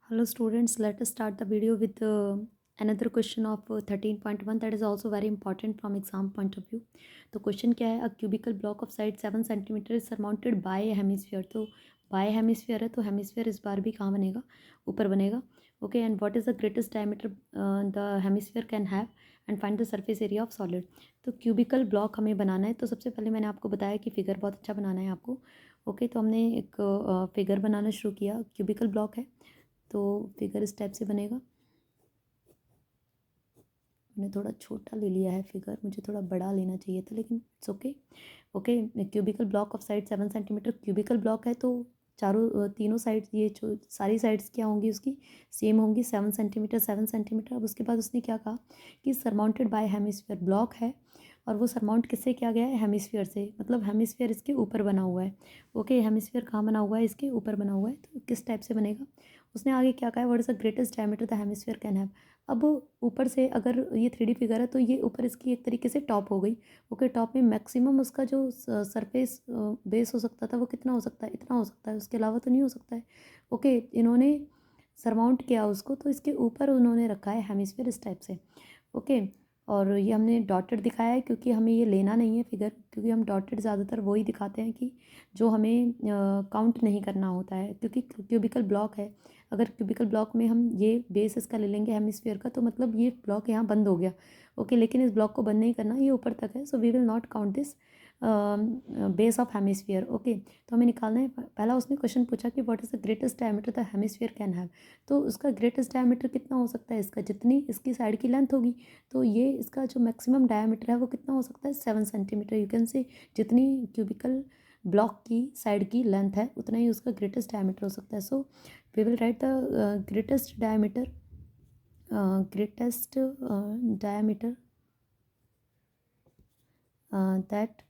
Hello students, let us start the video with another question of 13.1 that is also very important from exam point of view. तो question क्या है, a cubical block of side 7 centimetre is surmounted by hemisphere. तो by hemisphere है तो hemisphere इस बार भी कहाँ बनेगा, ऊपर बनेगा. Okay, and what is the greatest diameter the hemisphere can have and find the surface area of solid. तो क्यूबिकल ब्लॉक हमें बनाना है. तो सबसे पहले मैंने आपको बताया कि फिगर बहुत अच्छा बनाना है आपको. ओके, तो हमने एक फिगर बनाना शुरू किया. क्यूबिकल ब्लॉक है तो फिगर इस टाइप से बनेगा. मैंने थोड़ा छोटा ले लिया है फिगर, मुझे थोड़ा बड़ा लेना चाहिए था, लेकिन it's okay. Okay, cubicle block of side 7 centimetre. Cubical block है तो चारों तीनों साइड, ये जो सारी साइड्स क्या होंगी उसकी सेम होंगी, 7 सेंटीमीटर 7 सेंटीमीटर. अब उसके बाद उसने क्या कहा कि सरमाउंटेड बाय हेमिस्फीयर ब्लॉक है और वो सरमाउंट किससे किया गया है, हेमिस्फीयर से. मतलब हेमिस्फीयर इसके ऊपर बना हुआ है. ओके, हेमिस्फीयर कहाँ बना हुआ है, इसके ऊपर बना हुआ है. तो किस टाइप से बनेगा. उसने आगे क्या कहा है, what is the greatest diameter the hemisphere can have. अब ऊपर से अगर ये 3D फिगर है तो ये ऊपर इसकी एक तरीके से टॉप हो गई. ओके, टॉप में मैक्सिमम उसका जो सरफेस बेस हो सकता था वो कितना हो सकता है, इतना हो सकता है, उसके अलावा तो नहीं हो सकता है. ओके, इन्होंने सरमाउंट किया उसको तो इसके ऊपर उन्होंने रखा है हेमिस्फीयर इस टाइप से. ओके, और ये हमने डॉटेड दिखाया है क्योंकि हमें ये लेना नहीं है फिगर, क्योंकि हम डॉटेड ज़्यादातर वही दिखाते हैं कि जो हमें काउंट नहीं करना होता है, क्योंकि क्यूबिकल ब्लॉक है. अगर क्यूबिकल ब्लॉक में हम ये बेस इसका ले लेंगे हेमिस्फीयर का तो मतलब ये ब्लॉक यहाँ बंद हो गया. ओके, लेकिन इस ब्लॉक को बंद नहीं करना, ये ऊपर तक है. So we will not count this base of hemisphere. Okay, तो हमें निकालना है. पहला उसने क्वेश्चन पूछा कि what is the greatest diameter the hemisphere can have. तो उसका ग्रेटेस्ट डायमीटर कितना हो सकता है, इसका जितनी इसकी साइड की लेंथ होगी तो ये इसका जो मैक्सिमम डायमीटर है वो कितना हो सकता है, 7 सेंटीमीटर. यू कैन से जितनी क्यूबिकल ब्लॉक की साइड की लेंथ है उतना ही उसका ग्रेटेस्ट डायमीटर हो सकता है. So we will write the greatest diameter that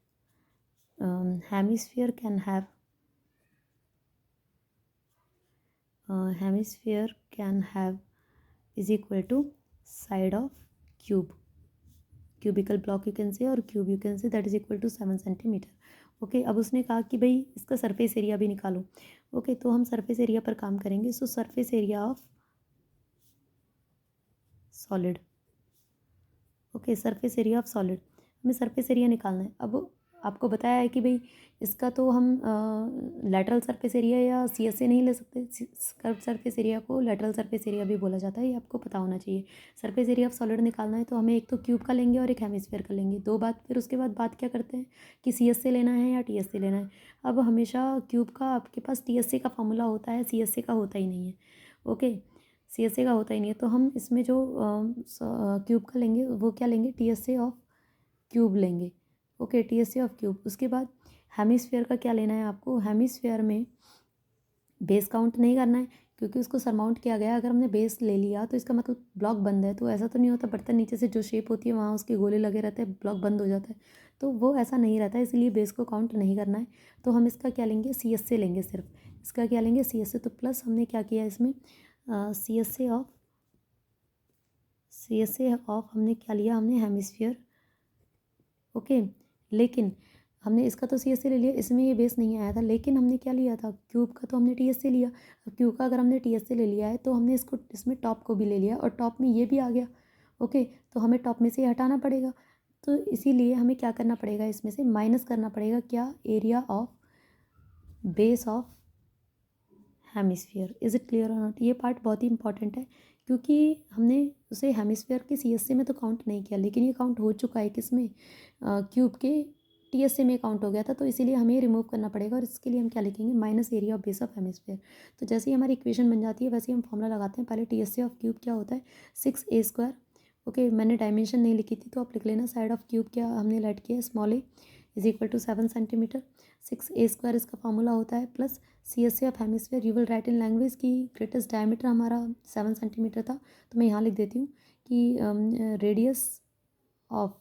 hemisphere can have is equal to side of cube, cubical block you can say, और cube you can say, that is equal to 7 centimetre. Okay, अब उसने कहा कि भाई इसका surface area भी निकालो. Okay, तो हम सरफेस एरिया पर काम करेंगे. सो surface area of solid. Okay, surface area of solid, हमें सरफेस एरिया निकालना है. अब आपको बताया है कि भाई इसका तो हम लेटरल सरफेस एरिया या सी एस ए नहीं ले सकते. कर्व सरफेस एरिया को लेटरल सरफेस एरिया भी बोला जाता है, ये आपको पता होना चाहिए. सरफेस एरिया ऑफ सॉलिड निकालना है तो हमें एक तो क्यूब का लेंगे और एक हेमिस्फीयर का लेंगे. दो बात, फिर उसके बाद बात क्या करते हैं कि सी एस ए लेना है या टी एस ए लेना है. अब हमेशा क्यूब का आपके पास टी एस ए का फॉर्मूला होता है, सी एस ए का होता ही नहीं है. ओके, सी एस ए का होता ही नहीं है. तो हम इसमें जो क्यूब का लेंगे वो क्या लेंगे, T S A of cube लेंगे. Okay, T S A of cube. उसके बाद हेमिस्फीयर का क्या लेना है आपको. हेमिस्फीयर में बेस काउंट नहीं करना है क्योंकि उसको सरमाउंट किया गया. अगर हमने बेस ले लिया तो इसका मतलब ब्लॉक बंद है. तो ऐसा तो नहीं होता बर्तन नीचे से जो शेप होती है वहाँ उसके गोले लगे रहते हैं, ब्लॉक बंद हो जाता है. तो वो ऐसा नहीं रहता है, इसलिए बेस को काउंट नहीं करना है. तो हम इसका क्या लेंगे, सी एस ए लेंगे. सिर्फ इसका क्या लेंगे, सी एस ए. तो प्लस हमने क्या किया इसमें, सी एस ए ऑफ हमने क्या लिया, हमने हेमिस्फीयर. ओके, लेकिन हमने इसका तो सी एस से ले लिया, इसमें ये बेस नहीं आया था, लेकिन हमने क्या लिया था, क्यूब का तो हमने टी एस से लिया. अब क्यूब का अगर हमने टी एस से ले लिया है तो हमने इसको इसमें टॉप को भी ले लिया और टॉप में ये भी आ गया. ओके, तो हमें टॉप में से ये हटाना पड़ेगा. तो इसीलिए हमें क्या करना पड़ेगा, इसमें से माइनस करना पड़ेगा क्या, area of base of hemisphere. Is it clear और नॉट. ये पार्ट बहुत ही इंपॉर्टेंट है क्योंकि हमने उसे हेमिस्फीयर के सी एस सी में तो काउंट नहीं किया, लेकिन ये काउंट हो चुका है किसमें, क्यूब के टी एस सी में काउंट हो गया था. तो इसीलिए हमें रिमूव करना पड़ेगा और इसके लिए हम क्या लिखेंगे, minus area of base of hemisphere. तो जैसे ही हमारी इक्वेशन बन जाती है वैसे ही हम फॉर्मूला लगाते हैं. पहले T S C of cube क्या होता है, 6a². ओके, मैंने डायमेंशन नहीं लिखी थी तो आप लिख लेना. साइड ऑफ क्यूब क्या हमने लेट किया, small A is equal to 7 centimetre. 6a² इसका फॉर्मूला होता है, plus C S C of hemisphere. You will write in language की ग्रेटेस्ट डायमीटर हमारा 7 सेंटीमीटर था, तो मैं यहाँ लिख देती हूँ कि रेडियस ऑफ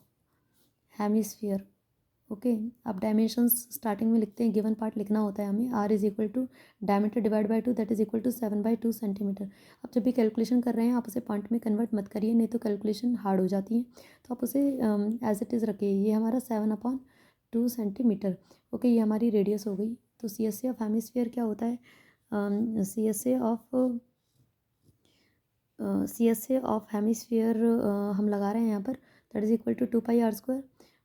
हेमिस्फीयर. ओके, आप डायमेंशंस स्टार्टिंग में लिखते हैं, गिवन पार्ट लिखना होता है हमें. R is equal to diameter divide by 2, that is equal to 7/2 centimetre. आप जब भी कैलकुलेशन कर रहे हैं आप उसे पॉइंट में कन्वर्ट मत करिए, नहीं तो कैलकुलेशन हार्ड हो जाती है. तो आप उसे एज इट इज़ रखिए. ये हमारा 7/2 सेंटीमीटर. ओके, ये हमारी रेडियस हो गई. तो C S C of hemisphere क्या होता है, C S C of C S A of hemisphere हम लगा रहे हैं यहाँ पर, that is equal to 2 pi r²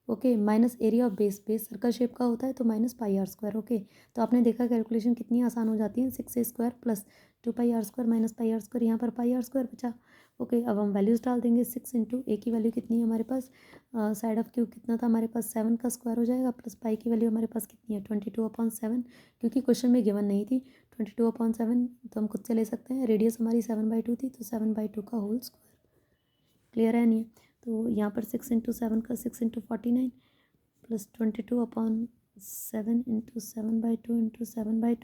okay, minus area of base, base circle shape का होता है तो -πr²। ओके, तो आपने देखा कैलकुलेशन कितनी आसान हो जाती है, 6a² plus 2 πr² minus πr², यहाँ पर πr² बचा। ओके, अब हम वैल्यूज़ डाल देंगे। 6 इंटू ए की वैल्यू कितनी है हमारे पास, साइड ऑफ क्यूब कितना था हमारे पास, 7 का स्क्वायर हो जाएगा, प्लस पाई की वैल्यू हमारे पास कितनी है, 22/7, क्योंकि क्वेश्चन में गिवन नहीं थी। 22/7 तो हम खुद से ले सकते हैं, रेडियस हमारी 7/2 थी, तो 7/2 का होल स्क्वायर। क्लियर है नहीं है? तो यहाँ पर 6 इंटू 7 का 6 into 49 plus 22/7 into 7/2 into 7/2।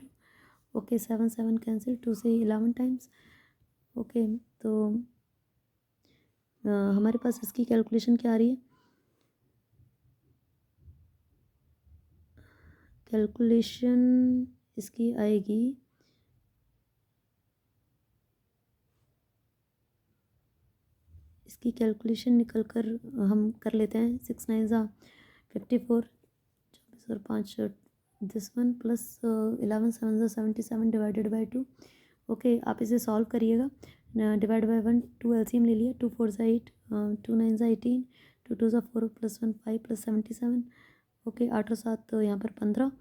Okay, 7 7 cancel, 2 से 11 टाइम्स। ओके, तो हमारे पास इसकी कैलकुलेशन क्या आ रही है, कैलकुलेशन इसकी आएगी इसकी कैलकुलेशन निकल कर हम कर लेते हैं। 6 9 54, 24 और 5 this one, plus 11 7 77 divided by 2। Okay, आप इसे सॉल्व करिएगा, डिवाइड बाई 1, 2 एलसीएम ले लिया, 2 4 8, 2 9 18, 2 2 4 प्लस 1 5 प्लस 77। ओके, 8 और 7 तो यहाँ पर 15,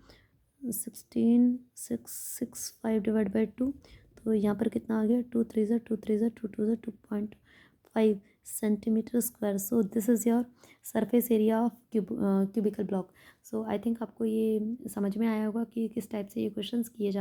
16 6 6 5 डिवाइड बाई 2, तो यहाँ पर कितना आ गया, 2 3 2 3 2 2 2.5 centimetre square. So this is your surface area of cubical block. So I think आपको ये समझ में आया होगा कि किस टाइप से ये क्वेश्चंस किए जा रहे हैं।